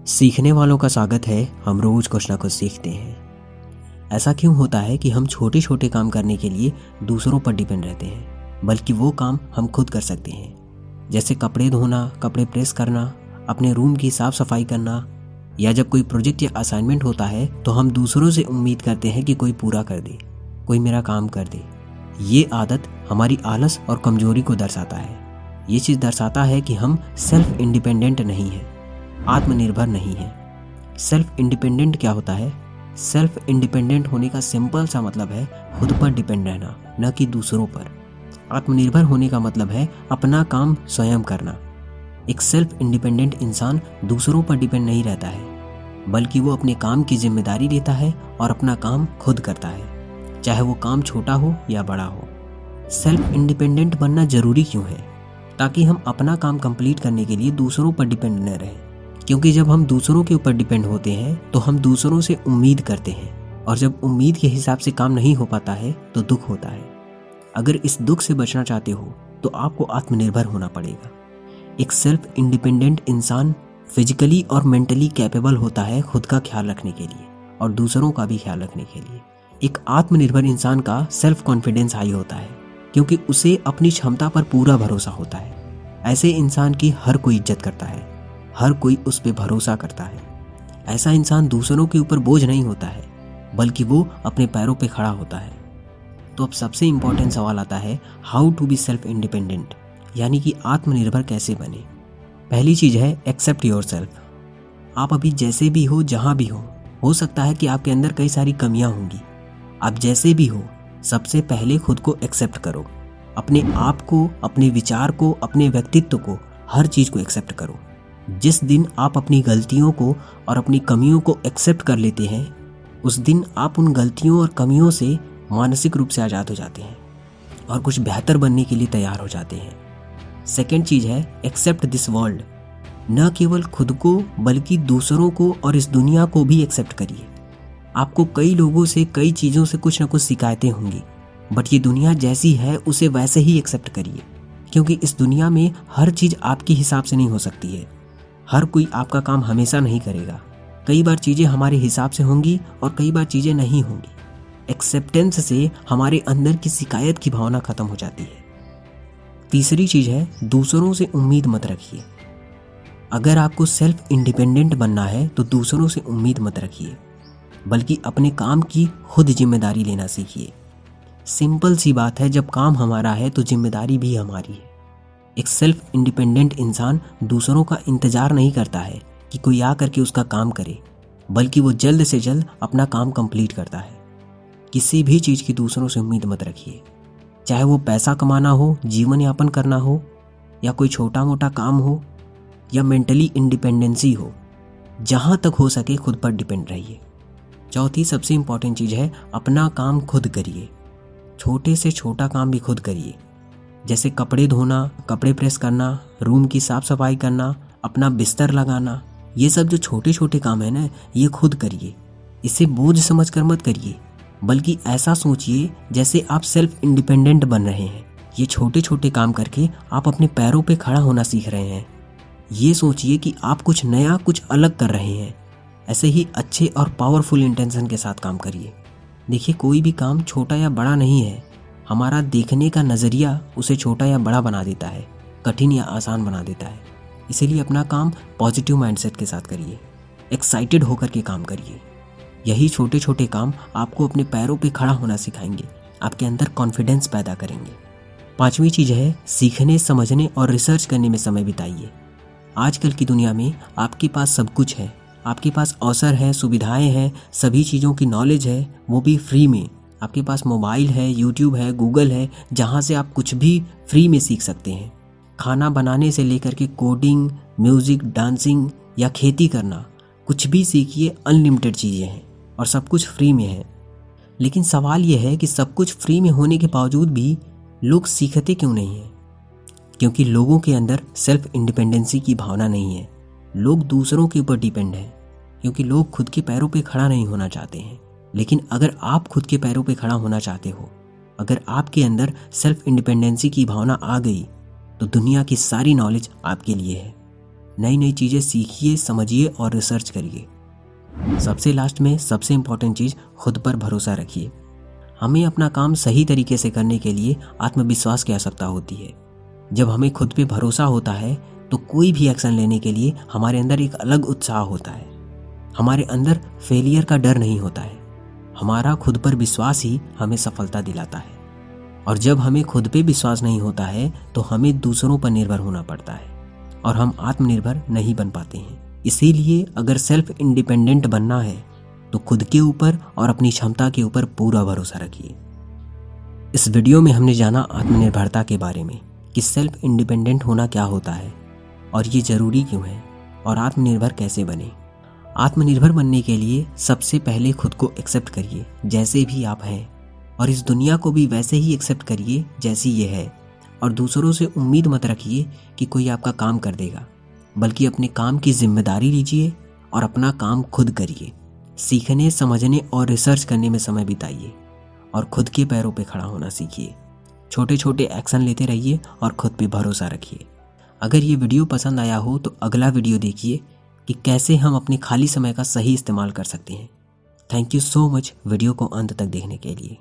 सीखने वालों का स्वागत है। हम रोज कुछ ना कुछ सीखते हैं। ऐसा क्यों होता है कि हम छोटे छोटे काम करने के लिए दूसरों पर डिपेंड रहते हैं, बल्कि वो काम हम खुद कर सकते हैं। जैसे कपड़े धोना, कपड़े प्रेस करना, अपने रूम की साफ सफाई करना, या जब कोई प्रोजेक्ट या असाइनमेंट होता है तो हम दूसरों से उम्मीद करते हैं कि कोई पूरा कर दे, कोई मेरा काम कर दे। ये आदत हमारी आलस और कमजोरी को दर्शाता है। ये चीज़ दर्शाता है कि हम सेल्फ इंडिपेंडेंट नहीं हैं, आत्मनिर्भर नहीं है। सेल्फ इंडिपेंडेंट क्या होता है? सेल्फ इंडिपेंडेंट होने का सिंपल सा मतलब है खुद पर डिपेंड रहना, न कि दूसरों पर। आत्मनिर्भर होने का मतलब है अपना काम स्वयं करना। एक सेल्फ इंडिपेंडेंट इंसान दूसरों पर डिपेंड नहीं रहता है, बल्कि वो अपने काम की जिम्मेदारी लेता है और अपना काम खुद करता है, चाहे वो काम छोटा हो या बड़ा हो। सेल्फ इंडिपेंडेंट बनना जरूरी क्यों है? ताकि हम अपना काम कंप्लीट करने के लिए दूसरों पर डिपेंड न रहें। क्योंकि जब हम दूसरों के ऊपर डिपेंड होते हैं तो हम दूसरों से उम्मीद करते हैं, और जब उम्मीद के हिसाब से काम नहीं हो पाता है तो दुख होता है। अगर इस दुख से बचना चाहते हो तो आपको आत्मनिर्भर होना पड़ेगा। एक सेल्फ इंडिपेंडेंट इंसान फिजिकली और मेंटली कैपेबल होता है खुद का ख्याल रखने के लिए और दूसरों का भी ख्याल रखने के लिए। एक आत्मनिर्भर इंसान का सेल्फ कॉन्फिडेंस हाई होता है, क्योंकि उसे अपनी क्षमता पर पूरा भरोसा होता है। ऐसे इंसान की हर कोई इज्जत करता है, हर कोई उस पर भरोसा करता है। ऐसा इंसान दूसरों के ऊपर बोझ नहीं होता है, बल्कि वो अपने पैरों पे खड़ा होता है। तो अब सबसे इम्पोर्टेंट सवाल आता है, how to be self independent, यानी कि आत्मनिर्भर कैसे बने। पहली चीज़ है एक्सेप्ट योरसेल्फ। आप अभी जैसे भी हो, जहाँ भी हो सकता है कि आपके अंदर कई सारी कमियाँ होंगी। आप जैसे भी हो, सबसे पहले खुद को एक्सेप्ट करो। अपने आप को, अपने विचार को, अपने व्यक्तित्व को, हर चीज़ को एक्सेप्ट करो। जिस दिन आप अपनी गलतियों को और अपनी कमियों को एक्सेप्ट कर लेते हैं, उस दिन आप उन गलतियों और कमियों से मानसिक रूप से आज़ाद हो जाते हैं और कुछ बेहतर बनने के लिए तैयार हो जाते हैं। सेकेंड चीज़ है एक्सेप्ट दिस वर्ल्ड। न केवल खुद को बल्कि दूसरों को और इस दुनिया को भी एक्सेप्ट करिए। आपको कई लोगों से, कई चीज़ों से कुछ ना कुछ शिकायतें होंगी, बट ये दुनिया जैसी है उसे वैसे ही एक्सेप्ट करिए, क्योंकि इस दुनिया में हर चीज़ आपके हिसाब से नहीं हो सकती है। हर कोई आपका काम हमेशा नहीं करेगा। कई बार चीज़ें हमारे हिसाब से होंगी और कई बार चीज़ें नहीं होंगी। एक्सेप्टेंस से हमारे अंदर की शिकायत की भावना खत्म हो जाती है। तीसरी चीज़ है दूसरों से उम्मीद मत रखिए। अगर आपको सेल्फ इंडिपेंडेंट बनना है तो दूसरों से उम्मीद मत रखिए, बल्कि अपने काम की खुद जिम्मेदारी लेना सीखिए। सिंपल सी बात है, जब काम हमारा है तो जिम्मेदारी भी हमारी है। एक सेल्फ इंडिपेंडेंट इंसान दूसरों का इंतजार नहीं करता है कि कोई आ करके उसका काम करे, बल्कि वो जल्द से जल्द अपना काम कंप्लीट करता है। किसी भी चीज़ की दूसरों से उम्मीद मत रखिए, चाहे वो पैसा कमाना हो, जीवन यापन करना हो, या कोई छोटा मोटा काम हो, या मेंटली इंडिपेंडेंसी हो। जहाँ तक हो सके खुद पर डिपेंड रहिए। चौथी सबसे इम्पॉर्टेंट चीज़ है अपना काम खुद करिए। छोटे से छोटा काम भी खुद करिए, जैसे कपड़े धोना, कपड़े प्रेस करना, रूम की साफ सफाई करना, अपना बिस्तर लगाना। ये सब जो छोटे छोटे काम है ना, ये खुद करिए। इसे बोझ समझकर मत करिए, बल्कि ऐसा सोचिए जैसे आप सेल्फ इंडिपेंडेंट बन रहे हैं। ये छोटे छोटे काम करके आप अपने पैरों पे खड़ा होना सीख रहे हैं। ये सोचिए कि आप कुछ नया, कुछ अलग कर रहे हैं। ऐसे ही अच्छे और पावरफुल इंटेंशन के साथ काम करिए। देखिए, कोई भी काम छोटा या बड़ा नहीं है। हमारा देखने का नज़रिया उसे छोटा या बड़ा बना देता है, कठिन या आसान बना देता है। इसीलिए अपना काम पॉजिटिव माइंडसेट के साथ करिए, एक्साइटेड होकर के काम करिए। यही छोटे छोटे काम आपको अपने पैरों पे खड़ा होना सिखाएंगे, आपके अंदर कॉन्फिडेंस पैदा करेंगे। पांचवी चीज़ है सीखने, समझने और रिसर्च करने में समय बिताइए। आजकल की दुनिया में आपके पास सब कुछ है। आपके पास अवसर है, सुविधाएं हैं, सभी चीज़ों की नॉलेज है, वो भी फ्री में। आपके पास मोबाइल है, यूट्यूब है, गूगल है, जहाँ से आप कुछ भी फ्री में सीख सकते हैं। खाना बनाने से लेकर के कोडिंग, म्यूज़िक, डांसिंग या खेती करना, कुछ भी सीखिए। अनलिमिटेड चीज़ें हैं और सब कुछ फ्री में है। लेकिन सवाल यह है कि सब कुछ फ्री में होने के बावजूद भी लोग सीखते क्यों नहीं हैं? क्योंकि लोगों के अंदर सेल्फ इंडिपेंडेंसी की भावना नहीं है। लोग दूसरों के ऊपर डिपेंड हैं, क्योंकि लोग खुद के पैरों पे खड़ा नहीं होना चाहते हैं। लेकिन अगर आप खुद के पैरों पे खड़ा होना चाहते हो, अगर आपके अंदर सेल्फ इंडिपेंडेंसी की भावना आ गई, तो दुनिया की सारी नॉलेज आपके लिए है। नई नई चीज़ें सीखिए, समझिए और रिसर्च करिए। सबसे लास्ट में सबसे इम्पोर्टेंट चीज़, खुद पर भरोसा रखिए। हमें अपना काम सही तरीके से करने के लिए आत्मविश्वास की आवश्यकता होती है। जब हमें खुद पे भरोसा होता है तो कोई भी एक्शन लेने के लिए हमारे अंदर एक अलग उत्साह होता है। हमारे अंदर फेलियर का डर नहीं होता है। हमारा खुद पर विश्वास ही हमें सफलता दिलाता है। और जब हमें खुद पे विश्वास नहीं होता है तो हमें दूसरों पर निर्भर होना पड़ता है और हम आत्मनिर्भर नहीं बन पाते हैं। इसीलिए अगर सेल्फ इंडिपेंडेंट बनना है तो खुद के ऊपर और अपनी क्षमता के ऊपर पूरा भरोसा रखिए। इस वीडियो में हमने जाना आत्मनिर्भरता के बारे में कि सेल्फ इंडिपेंडेंट होना क्या होता है और ये ज़रूरी क्यों है और आत्मनिर्भर कैसे बने। आत्मनिर्भर बनने के लिए सबसे पहले खुद को एक्सेप्ट करिए जैसे भी आप हैं, और इस दुनिया को भी वैसे ही एक्सेप्ट करिए जैसी ये है। और दूसरों से उम्मीद मत रखिए कि कोई आपका काम कर देगा, बल्कि अपने काम की जिम्मेदारी लीजिए और अपना काम खुद करिए। सीखने, समझने और रिसर्च करने में समय बिताइए और खुद के पैरों पे खड़ा होना सीखिए। छोटे छोटे एक्शन लेते रहिए और खुद पे भरोसा रखिए। अगर ये वीडियो पसंद आया हो तो अगला वीडियो देखिए कि कैसे हम अपने खाली समय का सही इस्तेमाल कर सकते हैं। Thank you so much video को अंत तक देखने के लिए।